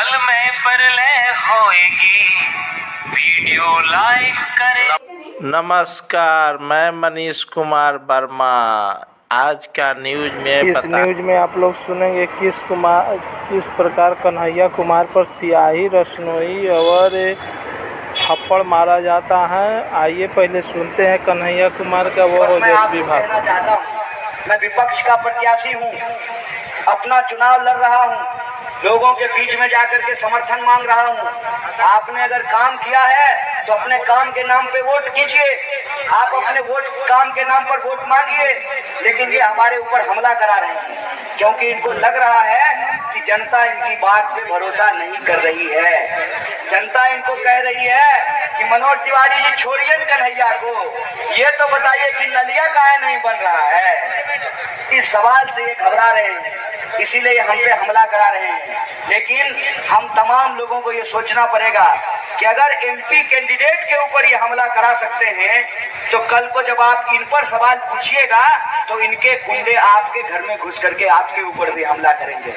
पल में परलय होएगी, वीडियो लाइक करें। नमस्कार, मैं मनीष कुमार वर्मा। आज का इस न्यूज में आप लोग सुनेंगे किस प्रकार कन्हैया कुमार पर स्याही रसनोई और थप्पड़ मारा जाता है। आइए पहले सुनते हैं कन्हैया कुमार का वो ओजस्वी भाषण। मैं विपक्ष का प्रत्याशी हूँ, अपना चुनाव लड़ रहा हूँ, लोगों के बीच में जाकर के समर्थन मांग रहा हूँ। आपने अगर काम किया है तो अपने काम के नाम पे वोट कीजिए, आप अपने काम के नाम पर वोट मांगिए। लेकिन ये हमारे ऊपर हमला करा रहे हैं क्योंकि इनको लग रहा है कि जनता इनकी बात पे भरोसा नहीं कर रही है। जनता इनको कह रही है कि मनोज तिवारी जी छोड़िए कन्हैया को, ये तो बताइए कि नलिया काहे नहीं बन रहा है। इस सवाल से ये घबरा रहे हैं, इसीलिए हम पे हमला करा रहे हैं। लेकिन हम तमाम लोगों को ये सोचना पड़ेगा कि अगर एमपी कैंडिडेट के ऊपर ये हमला करा सकते हैं तो कल को जब आप इन पर सवाल पूछिएगा तो इनके गुंडे आपके घर में घुस करके आपके ऊपर भी हमला करेंगे।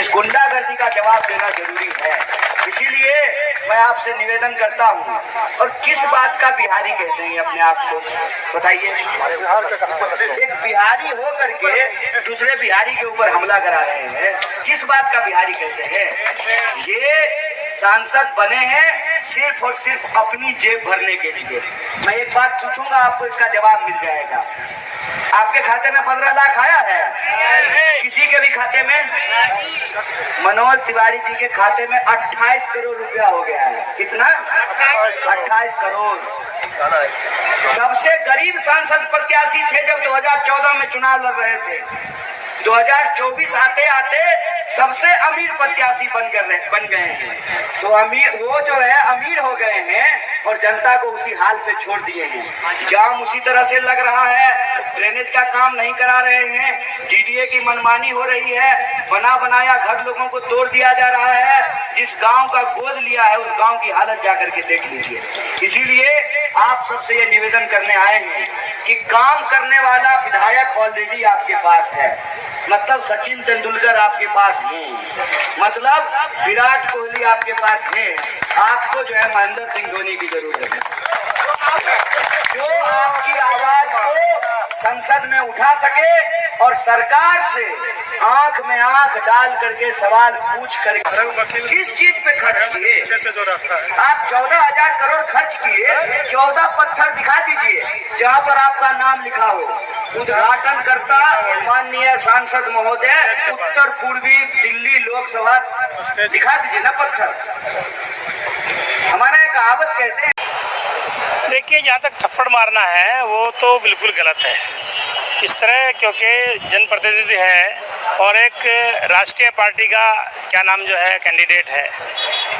इस गुंडागर्दी का जवाब देना जरूरी है। इसीलिए मैं आपसे निवेदन करता हूँ। और किस बात का बिहारी कहते हैं अपने आप को, बताइए। एक बिहारी हो करके दूसरे बिहारी के ऊपर हमला करा रहे हैं, किस बात का बिहारी कहते हैं। ये सांसद बने हैं सिर्फ और सिर्फ अपनी जेब भरने के लिए। मैं एक बात पूछूंगा, आपको इसका जवाब मिल जाएगा। आपके खाते में 15 लाख आया है? किसी के भी खाते में? मनोज तिवारी जी के खाते में 28 करोड़ रुपया हो गया है। कितना? 28 करोड़। सबसे गरीब सांसद प्रत्याशी थे जब 2014 में चुनाव लड़ रहे थे। 2024 आते आते सबसे अमीर प्रत्याशी बन गए हैं। तो वो जो है अमीर हो गए हैं और जनता को उसी हाल पे छोड़ दिए हैं। जाम उसी तरह से लग रहा है, ड्रेनेज का काम नहीं करा रहे हैं, डीडीए की मनमानी हो रही है, बना बनाया घर लोगों को तोड़ दिया जा रहा है। जिस गांव का गोद लिया है उस गांव की हालत जाकर के देख लीजिए। इसीलिए आप सबसे ये निवेदन करने आए हैं कि काम करने वाला विधायक ऑलरेडी आपके पास है। मतलब सचिन तेंदुलकर आपके पास है, मतलब विराट कोहली आपके पास है। आपको जो है महेंद्र सिंह धोनी की जरूरत है, जो आपकी आवाज को संसद में उठा सके और सरकार से आंख में आंख डाल करके सवाल पूछ कर किस चीज पे खर्च किए। आप 14,000 करोड़ खर्च किए, 14 पत्थर दिखा दीजिए जहां पर आपका नाम लिखा हो। उद्घाटन करता माननीय सांसद महोदय, उत्तर पूर्वी दिल्ली लोकसभा दिखा दीजिए ना पत्थर। हमारा एक कहावत कहते हैं। देखिए, जहाँ तक थप्पड़ मारना है वो तो बिल्कुल गलत है इस तरह, क्योंकि जनप्रतिनिधि है और एक राष्ट्रीय पार्टी का क्या नाम जो है कैंडिडेट है।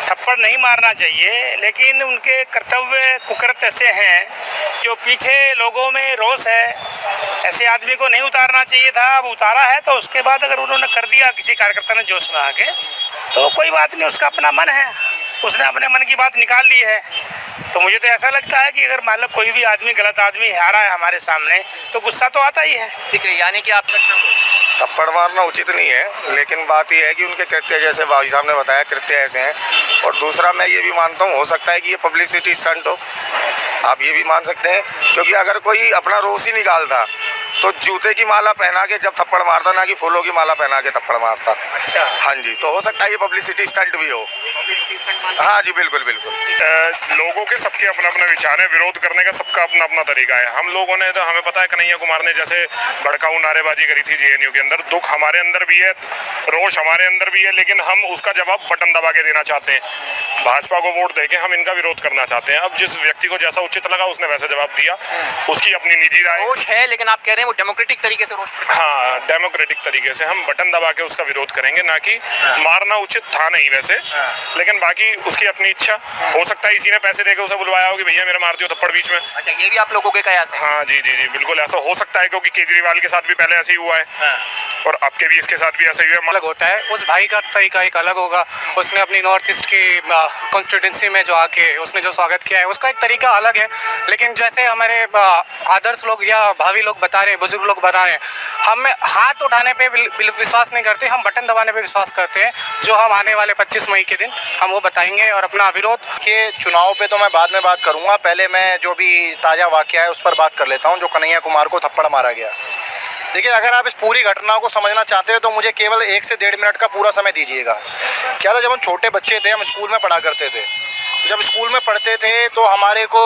थप्पड़ नहीं मारना चाहिए, लेकिन उनके कर्तव्य कुकृत्य ऐसे हैं जो पीछे लोगों में रोष है। ऐसे आदमी को नहीं उतारना चाहिए था, अब उतारा है तो उसके बाद अगर उन्होंने कर दिया किसी कार्यकर्ता ने जोश में आके तो कोई बात नहीं, उसका अपना मन है, उसने अपने मन की बात निकाल ली है। तो मुझे तो ऐसा लगता है कि अगर मान लो कोई भी आदमी गलत आदमी आ रहा है हमारे सामने तो गुस्सा तो आता ही है। ठीक है, यानी कि आप थप्पड़ मारना उचित नहीं है, लेकिन बात यह है कि उनके कृत्य जैसे भाई साहब ने बताया कृत्य ऐसे हैं। और दूसरा मैं ये भी मानता हूँ, हो सकता है कि ये पब्लिसिटी स्टंट हो, आप ये भी मान सकते हैं। क्योंकि अगर कोई अपना रोष ही निकालता तो जूते की माला पहना के जब थप्पड़ मारता, ना कि फूलों की माला पहना के थप्पड़ मारता। अच्छा। हाँ जी, तो हो सकता है ये पब्लिसिटी स्टंट भी हो। हाँ जी, बिल्कुल बिल्कुल। लोगों के सबके अपना अपना विचार है, विरोध करने का सबका अपना अपना तरीका है। हम लोगों ने तो, हमें पता है कन्हैया कुमार ने जैसे भड़काऊ नारेबाजी करी थी जेएनयू के अंदर, दुख हमारे अंदर भी है, रोष हमारे अंदर भी है, लेकिन हम उसका जवाब बटन दबा के देना चाहते हैं। भाजपा को वोट देके हम इनका विरोध करना चाहते हैं। अब जिस व्यक्ति को जैसा उचित लगा उसने वैसा जवाब दिया, उसकी अपनी निजी राय। रोष है, लेकिन आप कह रहे हैं वो डेमोक्रेटिक तरीके से रोष। हाँ, डेमोक्रेटिक तरीके से हम बटन दबा के उसका विरोध करेंगे, ना कि मारना उचित था नहीं वैसे, लेकिन बाकी उसकी अपनी इच्छा। हो सकता है इसी ने पैसे देके उसे बुलवाया हो कि भैया मेरा मार दियो थप्पड़ बीच में। अच्छा, ये भी आप लोगों के कयास है? हाँ जी जी जी, बिल्कुल ऐसा हो सकता है, क्योंकि केजरीवाल के साथ भी पहले ऐसे ही हुआ है और आपके भी इसके साथ भी ऐसा ही हुआ। अलग होता है, उस भाई का तरीका एक अलग होगा। उसने अपनी नॉर्थ ईस्ट की कॉन्स्टिट्यूंसी में जो आके उसने जो स्वागत किया है उसका एक तरीका अलग है। लेकिन जैसे हमारे आदर्श लोग या भावी लोग बता रहे, बुजुर्ग लोग बता रहे हैं, हम हाथ उठाने पे विश्वास नहीं करते, हम बटन दबाने पे विश्वास करते हैं। जो हम आने वाले 25 मई के दिन हम वो बताएंगे और अपना विरोध के चुनाव पे तो मैं बाद में बात करूंगा, पहले मैं जो भी ताज़ा वाकया है उस पर बात कर लेता हूं, जो कन्हैया कुमार को थप्पड़ मारा गया। देखिए, अगर आप इस पूरी घटना को समझना चाहते हो तो मुझे केवल 1 से 1.5 मिनट का पूरा समय दीजिएगा। क्या था, जब हम छोटे बच्चे थे, हम स्कूल में पढ़ा करते थे। जब स्कूल में पढ़ते थे तो हमारे को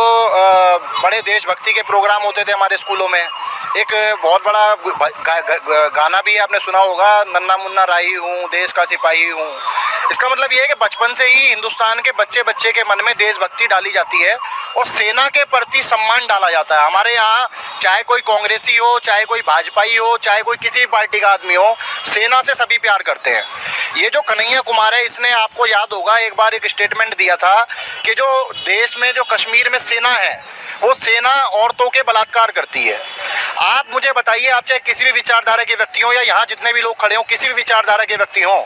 बड़े देशभक्ति के प्रोग्राम होते थे हमारे स्कूलों में। एक बहुत बड़ा गाना भी आपने सुना होगा, नन्ना मुन्ना राही हूँ, देश का सिपाही हूँ। इसका मतलब ये है कि बचपन से ही हिंदुस्तान के बच्चे के मन में देशभक्ति डाली जाती है और सेना के प्रति सम्मान डाला जाता है। हमारे यहाँ चाहे कोई कांग्रेसी हो, चाहे कोई भाजपाई हो, चाहे कोई किसी भी पार्टी का आदमी हो, सेना से सभी प्यार करते हैं। ये जो कन्हैया कुमार है, इसने, आपको याद होगा, एक बार एक स्टेटमेंट दिया था कि जो देश में, जो कश्मीर में सेना है, वो सेना औरतों के बलात्कार करती है। आप मुझे बताइए, आप चाहे किसी भी विचारधारा के व्यक्ति हो या यहाँ जितने भी लोग खड़े हो किसी भी विचारधारा के व्यक्ति हो,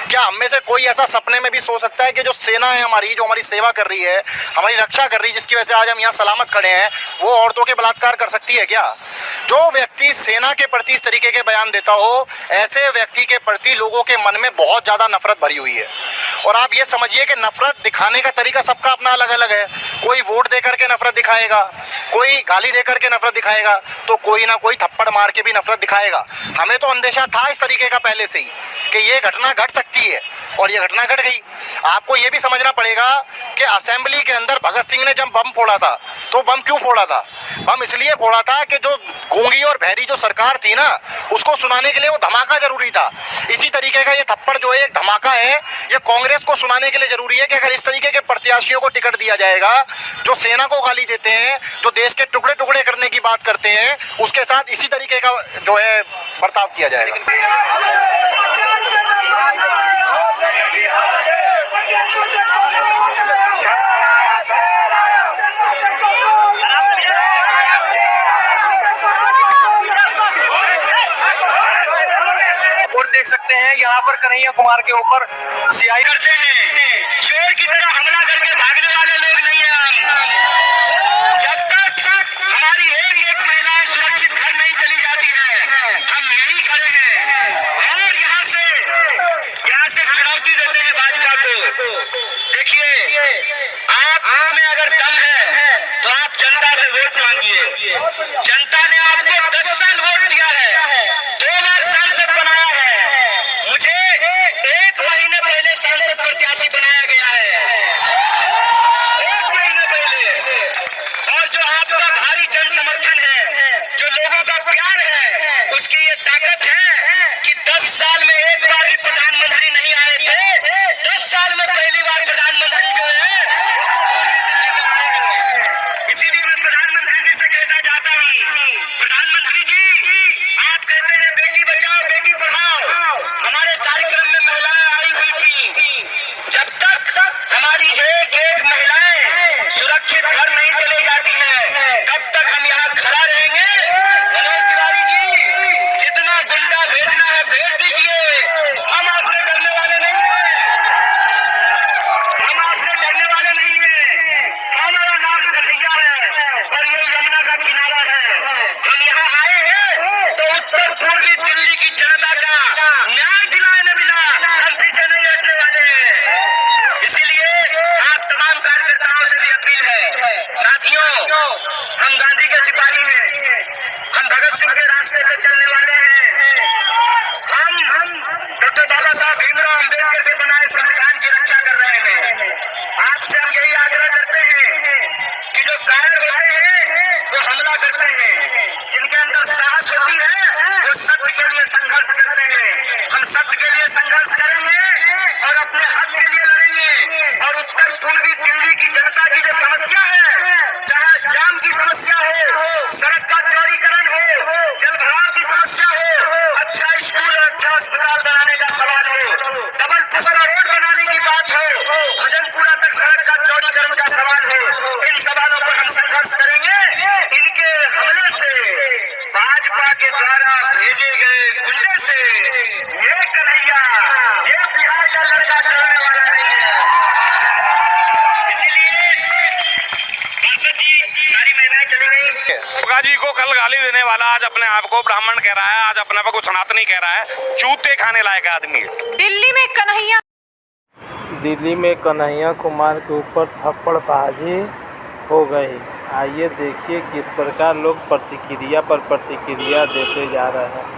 क्या हम में से कोई ऐसा सपने में भी सोच सकता है कि जो सेना है हमारी, जो हमारी सेवा कर रही है, हमारी रक्षा कर रही है, जिसकी वजह से आज हम यहाँ सलामत खड़े हैं, वो औरतों के बलात्कार कर सकती है क्या? जो व्यक्ति सेना के प्रति इस तरीके के बयान देता हो, ऐसे व्यक्ति के प्रति लोगों के मन में बहुत ज़्यादा नफरत भरी हुई है। और आप ये समझिए कि नफरत दिखाने का तरीका सबका अपना अलग अलग है। कोई वोट दे करके नफरत दिखाएगा, कोई गाली दे करके नफरत दिखाएगा, तो कोई ना कोई थप्पड़ मार के भी नफरत दिखाएगा। हमें तो अंदेशा था इस तरीके का पहले से ही कि ये घटना घट सकती है और ये घटना घट गई। आपको ये भी समझना पड़ेगा कि असेंबली के अंदर भगत सिंह ने जब बम फोड़ा था, तो बम क्यों फोड़ा था? बम इसलिए फोड़ा था कि जो गूंगी और बहरी जो सरकार थी ना, उसको सुनाने के लिए वो धमाका जरूरी था। इसी तरीके का ये थप्पड़ जो है एक धमाका है, ये कांग्रेस को सुनाने के लिए जरूरी है कि अगर इस तरीके के प्रत्याशियों को टिकट दिया जाएगा, जो सेना को गाली देते हैं, जो देश के टुकड़े टुकड़े करने की बात करते हैं, उसके साथ इसी तरीके का जो है बर्ताव किया जाएगा। और देख सकते हैं यहाँ पर कन्हैया कुमार के ऊपर सीआई करते हैं, शेर की तरह हमला करके भागने वाले लोग नहीं है हम। जब तक हमारी एक महिलाएं सुरक्षित घर नहीं चली जाती है, हम यही खड़े हैं और यहाँ से चुनौती देते हैं भाजपा को। देखिए, आप में अगर दम है तो आप जनता से वोट मांगिए। जनता ने आपको 10 साल वोट दिया है, 2 बार सांसद बनाया है, मुझे 1 महीने पहले सांसद प्रत्याशी बनाया गया है, 1 महीने पहले। और जो आपका भारी जन समर्थन है, जो लोगों का प्यार है, उसकी ये ताकत है कि 10 साल में एक बार भी प्रधानमंत्री नहीं आए थे, 10 साल में पहली बार प्रधानमंत्री जो है दिल्ली में आए हैं। इसीलिए मैं प्रधानमंत्री जी से कहना चाहता हूँ, प्रधानमंत्री जी, आप कहते हैं बेटी बचाओ बेटी पढ़ाओ, हमारे कार्यक्रम में महिलाएं आई हुई थी। जब तक हमारी एक महिलाएं सुरक्षित घर नहीं चले जाती है, तब तक हम यहाँ खड़ा रहेंगे। मनोज तिवारी जी, जितना गुंडा भेजना है भेज दीजिए, हम आपसे डरने वाले नहीं हैं, हम आपसे डरने वाले नहीं हैं। हमारा नाम कन्हैया है और ये यमुना का किनारा है। हम यहाँ आए हैं तो उत्तर पूर्वी दिल्ली की जनता का न्याय दिलाने बिना हम पीछे नहीं हटने वाले हैं। इसीलिए आप तमाम कार्यकर्ताओं से भी अपील है, साथियों, हम गांधी के सिपाही हैं, हम भगत सिंह के रास्ते पे चलने वाले हैं, हम डॉक्टर बाबा साहब भीमराव अम्बेडकर के बनाए संविधान की रक्षा कर रहे हैं। आपसे हम यही आग्रह करते हैं कि जो कायर होते हैं वो हमला करते हैं, जिनके अंदर साहस होती है वो सत्य के लिए संघर्ष करते हैं। हम सत्य के लिए संघर्ष करेंगे और अपने हक के लिए लड़ेंगे। और उत्तर पूर्वी दिल्ली की जनता की जो समस्या है, चाहे जाम की समस्या हो, सड़क का चौड़ीकरण हो, जल भराव की समस्या हो, अच्छा स्कूल और अच्छा अस्पताल बनाने का सवाल हो, डबल पुसरा रोड बनाने की बात हो, भजनपुरा तक सड़क का चौड़ीकरण का सवाल हो, इन सवालों पर हम संघर्ष करेंगे। इनके हमले से, भाजपा के द्वारा भेजे गए गुंडे से, ये कन्हैया, ये बिहार का लड़का डरने वाला नहीं है। गंगा जी को कल गाली देने वाला आज अपने आप को ब्राह्मण कह रहा है, आज अपने आप को सनातनी कह रहा है, जूते खाने लायक आदमी है। दिल्ली में कन्हैया कुमार के ऊपर थप्पड़बाजी हो गई। आइए देखिए किस प्रकार लोग प्रतिक्रिया पर प्रतिक्रिया देते जा रहे हैं।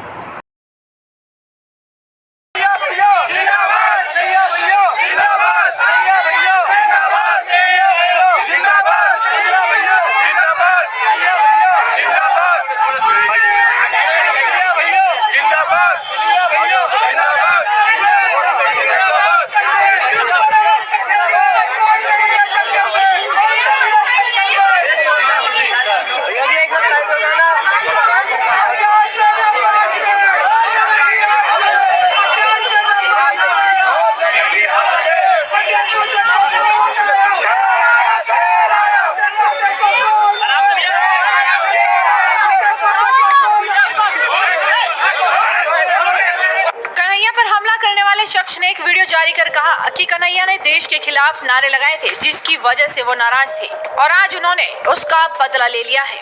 शख्स ने एक वीडियो जारी कर कहा कि कन्हैया ने देश के खिलाफ नारे लगाए थे, जिसकी वजह से वो नाराज थे और आज उन्होंने उसका बदला ले लिया है।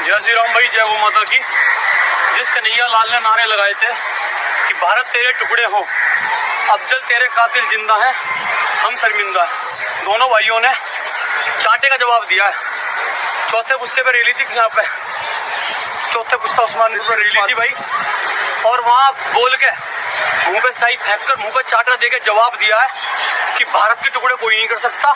जय श्री राम भाई, जय गौ माता की। जिस कन्हैया लाल ने नारे लगाए थे कि भारत तेरे टुकड़े हो, अफजल तेरे कातिल जिंदा है, हम शर्मिंदा है, दोनों भाइयों ने चांटे का जवाब दिया है। चौथे पुस्ते पे रैली थी यहाँ पे, चौथे पुस्ता उस्मानपुर पे रैली थी भाई, और वहाँ बोल के मुंह पे साई फेंक कर मुंह पे चाटा देके जवाब दिया है कि भारत के टुकड़े कोई नहीं कर सकता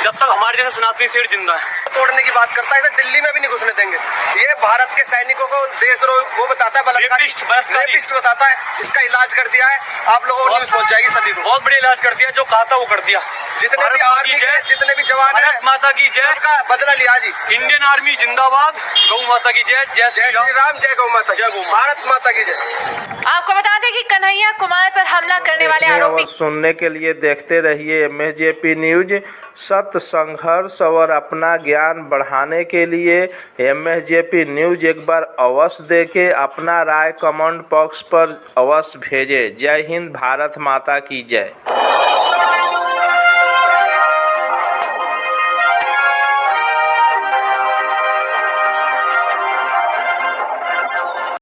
जब तक हमारे जैसे सनातनी शेर जिंदा है। तोड़ने की बात करता है, इसे दिल्ली में भी नहीं घुसने देंगे। ये भारत के सैनिकों को देशद्रोह वो बताता है, रेपिस्ट बताता है। इसका इलाज कर दिया है, आप लोगों को न्यूज पहुंच जाएगी सभी को। बहुत बढ़िया इलाज कर दिया, जो कहा था वो कर दिया। जितने भी आर्मी के जितने भी जवान हैं, भारत माता की जय का बदला लिया जी। इंडियन आर्मी जिंदाबाद, गौ माता की जय, जय श्री राम, जय गौ माता, जय गौ, भारत माता की जय। आपको बता दें कि कन्हैया कुमार पर हमला करने वाले आरोपी सुनने के लिए देखते रहिए MSJP न्यूज। सत्य, संघर्ष और अपना ज्ञान बढ़ाने के लिए MSJP न्यूज एक बार अवश्य देखें, अपना राय कमेंट बॉक्स पर अवश्य भेजें। जय हिंद, भारत माता की जय।